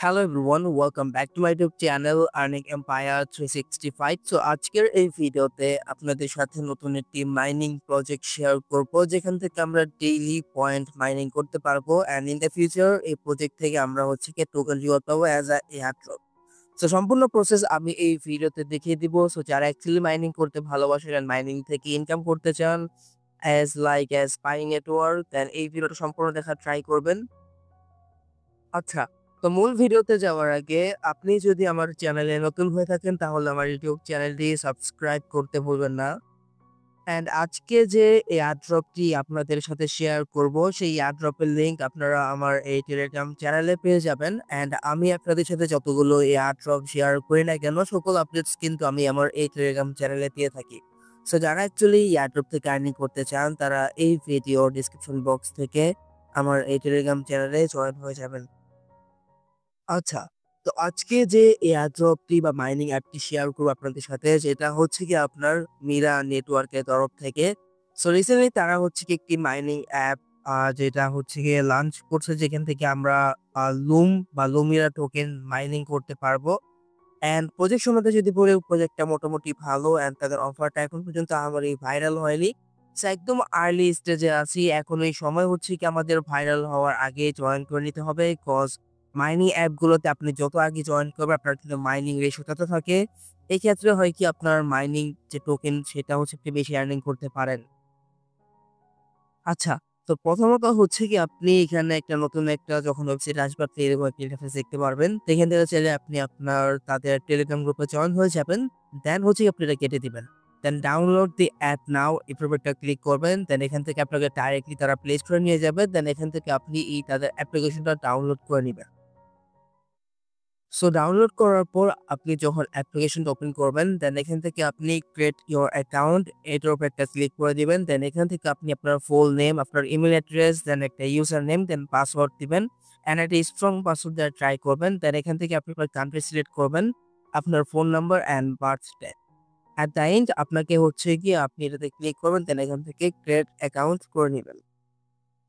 Hello everyone, welcome back to my YouTube channel earning empire 365। So আজকের এই ভিডিওতে আপনাদের সাথে নতুন একটি মাইনিং প্রজেক্ট শেয়ার করব, যেখান থেকে আমরা ডেইলি পয়েন্ট মাইনিং করতে পারবো অ্যান্ড ইন দ্য ফিউচার এই প্রজেক্ট থেকে আমরা কি টোকেন রিওয়ার্ড পাবো অ্যাজ আ এয়ারড্রপ। সো সম্পূর্ণ প্রসেস আমি এই ভিডিওতে দেখিয়ে দিব। সো যারা অ্যাকচুয়ালি মাইনিং করতে ভালোবাসেন অ্যান্ড মাইনিং থেকে ইনকাম করতে চান অ্যাজ পাই নেটওয়ার্ক, দেন এই ভিডিওটা সম্পূর্ণ দেখার ট্রাই করবেন। আচ্ছা, তো মূল ভিডিওতে যাওয়ার আগে আপনি যদি আমার চ্যানেলে নতুন হয়ে থাকেন তাহলে আমার ইউটিউব চ্যানেলটি সাবস্ক্রাইব করতে ভুলবেন না। অ্যান্ড আজকে যে এয়ারড্রপটি আপনাদের সাথে শেয়ার করব, সেই এয়ারড্রপের লিঙ্ক আপনারা আমার এই টেলিগ্রাম চ্যানেলে পেয়ে যাবেন। অ্যান্ড আমি আপনাদের সাথে যতগুলো এয়ারড্রপ শেয়ার করি না কেন, সকল আপডেটস কিন্তু আমি আমার এই টেলিগ্রাম চ্যানেলে পেয়ে থাকি। সো যারা অ্যাকচুয়ালি এয়ারড্রপ থেকে আর্নিং করতে চান তারা এই ভিডিও ডিসক্রিপশন বক্স থেকে আমার এই টেলিগ্রাম চ্যানেলে জয়েন হয়ে যাবেন। আচ্ছা, তো আজকে যে এয়ারড্রপটি বা মাইনিং অ্যাপটি শেয়ার করবো আপনাদের সাথে, যেটা আপনার মিরা নেটওয়ার্কের তরফ থেকে। সো রিসেন্টলি তারা একটি মাইনিং অ্যাপ যেটা লঞ্চ করছে, যেখান থেকে আমরা লুম বা লুমিরা টোকেন মাইনিং করতে পারবো। অ্যান্ড প্রজেক্ট সম্বন্ধে যদি বলি, প্রজেক্টটা মোটামুটি ভালো অ্যান্ড তাদের অফারটা এখন পর্যন্ত আমারই ভাইরাল হয়নি। সো একদম আর্লি স্টেজে আছি। এখন এই সময় আমাদের ভাইরাল হওয়ার আগে জয়েন করে নিতে হবে। কজ মাইনিং অ্যাপগুলোতে আপনি যত আগে জয়েন করবেন আপনার কিন্তু মাইনিং রেশিও তত থাকে। এক্ষেত্রে হয় কি, আপনার মাইনিং যে টোকেন সেটা একটু বেশি আর্নিং করতে পারেন। আচ্ছা, তো প্রথমত আপনি এখানে নতুন যখন ওয়েবসাইট আসবে আপনি এরকম একটা ইন্টারফেস দেখতে পারবেন। তো এখান থেকে চাইলে আপনি আপনার তাদের টেলিগ্রাম গ্রুপে জয়েন হয়ে যাবেন। দেন আপনি এটা কেটে দিবেন। দেন ডাউনলোড দি অ্যাপ নাও এই একটা ক্লিক করবেন। দেন এখান থেকে আপনাকে ডাইরেক্টলি তারা প্লে স্টোরে নিয়ে যাবে। দেন এখান থেকে আপনি তাদের অ্যাপ্লিকেশনটা ডাউনলোড করে নিবেন। সো ডাউনলোড করার পর আপনি যখন অ্যাপ্লিকেশনটা ওপেন করবেন, দেন এখান থেকে আপনি ক্রিয়েট ইওর অ্যাকাউন্ট এটার উপর একটা ক্লিক করে দিবেন। দেন এখান থেকে আপনি আপনার ফুল নেম, আপনার ইমেল অ্যাড্রেস, দেন একটা ইউজার নেম, দেন পাসওয়ার্ড দিবেন। অ্যান্ড একটা স্ট্রং পাসওয়ার্ড দেওয়ার ট্রাই করবেন। দেন এখান থেকে আপনি আপনার কান্ট্রি সিলেক্ট করবেন, আপনার phone number and birthday. At the end আপনাকে আপনি এটাতে ক্লিক করবেন। দেন এখান থেকে ক্রিয়েট অ্যাকাউন্ট করে নিবেন।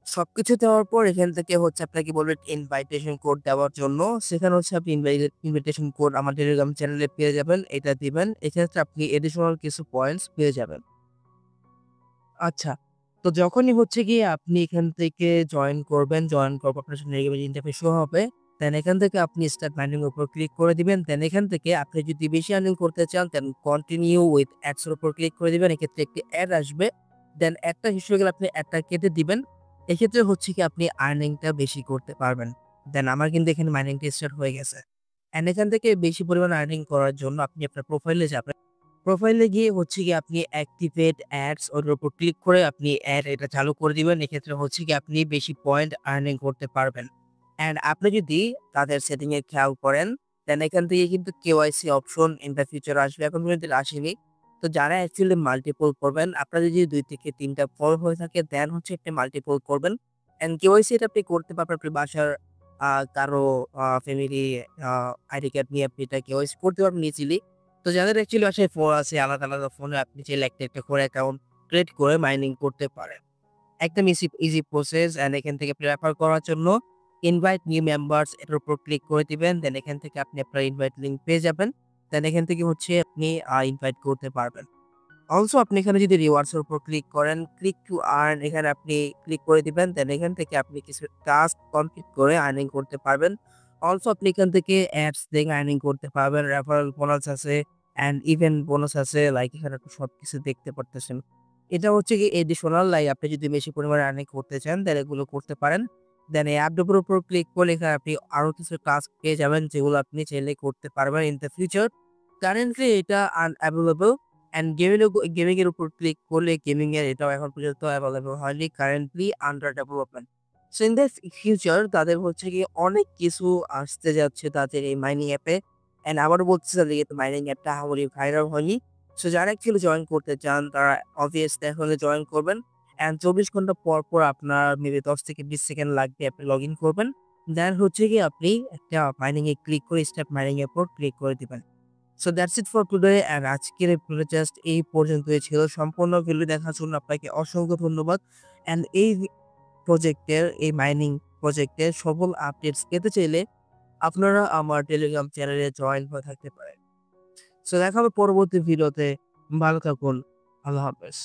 সবকিছু দেওয়ার পর এখান থেকে আপনাকে বলবে ইনভাইটেশন কোড দেওয়ার জন্য। সেখানে আপনি ইনভাইটেশন কোড আমার টেলিগ্রাম চ্যানেলে পেয়ে যাবেন। এটা দিবেন। এক্ষেত্রে আপনি এডিশনাল কিছু পয়েন্টস পেয়ে যাবেন। আচ্ছা, তো যখনই আপনি এখান থেকে জয়েন করবেন, জয়েন করার পর আপনার সামনে এরকম ইন্টারফেস শো হবে। দেন এখান থেকে আপনি স্টার্ট মাইনিং এর উপর ক্লিক করে দিবেন। দেন এখান থেকে আপনি যদি বেশি আর্নিং করতে চান, দেন কন্টিনিউ উইথ অ্যাডস এর উপর ক্লিক করে দিবেন। এক্ষেত্রে একটি অ্যাড আসবে। দেন অ্যাডটা শেষ হয়ে গেলে আপনি অ্যাডটা কেটে দিবেন। এক্ষেত্রে আপনি আর্নিংটা বেশি করতে পারবেন। দেন আমার কিন্তু এখানে মাইনিংটা স্টার্ট হয়ে গেছে। অ্যান্ড এখান থেকে বেশি পরিমাণে আর্নিং করার জন্য আপনি আপনার প্রোফাইলে যাবেন। প্রোফাইলে গিয়ে আপনি অ্যাক্টিভেট অ্যাডস ওর উপর ক্লিক করে আপনি অ্যাড এটা চালু করে দিবেন। এক্ষেত্রে আপনি বেশি পয়েন্ট আর্নিং করতে পারবেন। অ্যান্ড আপনি যদি তাদের সেটিং এ খেয়াল করেন, দেন এখান থেকে কিন্তু KYC option in the future আসবে। এখন পর্যন্ত আসেনি। তো যারা অ্যাকচুয়ালি মাল্টিপল করবেন, আপনাদের যদি ২ থেকে ৩ টা ফল হয়ে থাকে, দেন আপনি মাল্টিপল করবেন। অ্যান্ড কেওয়াইসি এটা আপনি করতে পারবেন আপনার বাসার কারো ফ্যামিলি আইডি কার্ড নিয়ে আপনি এটা কেওয়াইসি করতে পারবেন ইজিলি। তো যাদের অ্যাকচুয়ালি বাসায় ফোন আছে, আলাদা, আলাদা ফোনে আপনি চাইলে একটা করে অ্যাকাউন্ট ক্রিয়েট করে মাইনিং করতে পারেন। একদম ইজি প্রসেস। অ্যান্ড এখান থেকে আপনি রেফার করার জন্য ইনভাইট নিউ মেম্বারস এটার উপর ক্লিক করে দিবেন। দেন এখান থেকে আপনি আপনার ইনভাইট লিঙ্ক পেয়ে যাবেন। দেন এখান থেকে আপনি ইনভাইট করতে পারবেন। অলসো আপনি এখানে যদি রিওয়ার্ডস এর উপর ক্লিক করেন, ক্লিক টু আর্ন এখানে আপনি ক্লিক করে দিবেন। দেন এখান থেকে আপনি কিছু টাস্ক কমপ্লিট করে আর্নিং করতে পারবেন। অলসো আপনি এখান থেকে অ্যাপস দেখে আর্নিং করতে পারবেন। রেফারেল বোনাস আছে অ্যান্ড ইভেন্ট বোনাস আছে। লাইক এখানে আপনি সবকিছু দেখতে পারতেছেন। এটা এডিশনাল, লাইক আপনি যদি বেশি পরিমাণে আর্নিং করতে চান তাহলে এগুলো করতে পারেন। দেন এই অ্যাপটার উপর ক্লিক করলে এখানে আপনি আরো কিছু টাস্ক পেয়ে যাবেন, যেগুলো আপনি চাইলে করতে পারবেন ইন দ্য ফিউচার। কারেন্টলি এটা আনএভেইলেবল। অ্যান্ড গেমিং এর উপর ক্লিক করলে গেমিং এর এটাও এখন পর্যন্ত অ্যাভেলেবল হয়নি। Currently under development. So in the future তাদের অনেক কিছু আসতে যাচ্ছে তাদের এই মাইনিং অ্যাপে। অ্যান্ড আবারও বলতেছি, তাদের কিন্তু মাইনিং অ্যাপটা আহামরি ভাইরাল হয়নি। সো যারা অ্যাকচুয়ালি জয়েন করতে চান তারা অবভিয়াসলি এখনই জয়েন করবেন। অ্যান্ড ২৪ ঘন্টা পর, পর আপনার মেবি ১০ থেকে ২০ সেকেন্ড লাগবে আপনি লগইন করবেন। দেন আপনি একটা মাইনিং এ ক্লিক করে স্টার্ট মাইনিং এর উপর ক্লিক করে দিবেন। So that's it for today. And আজকের এই ভিডিও জাস্ট এই পর্যন্তই ছিল। সম্পূর্ণ ভিডিও দেখার জন্য আপনাকে অসংখ্য ধন্যবাদ। অ্যান্ড এই প্রজেক্টের, এই মাইনিং প্রজেক্টের সকল আপডেটস পেতে চাইলে আপনারা আমার টেলিগ্রাম চ্যানেলে জয়েন হয়ে থাকতে পারেন। সো দেখা হবে পরবর্তী ভিডিওতে। ভালো থাকুন। আল্লাহ হাফেজ।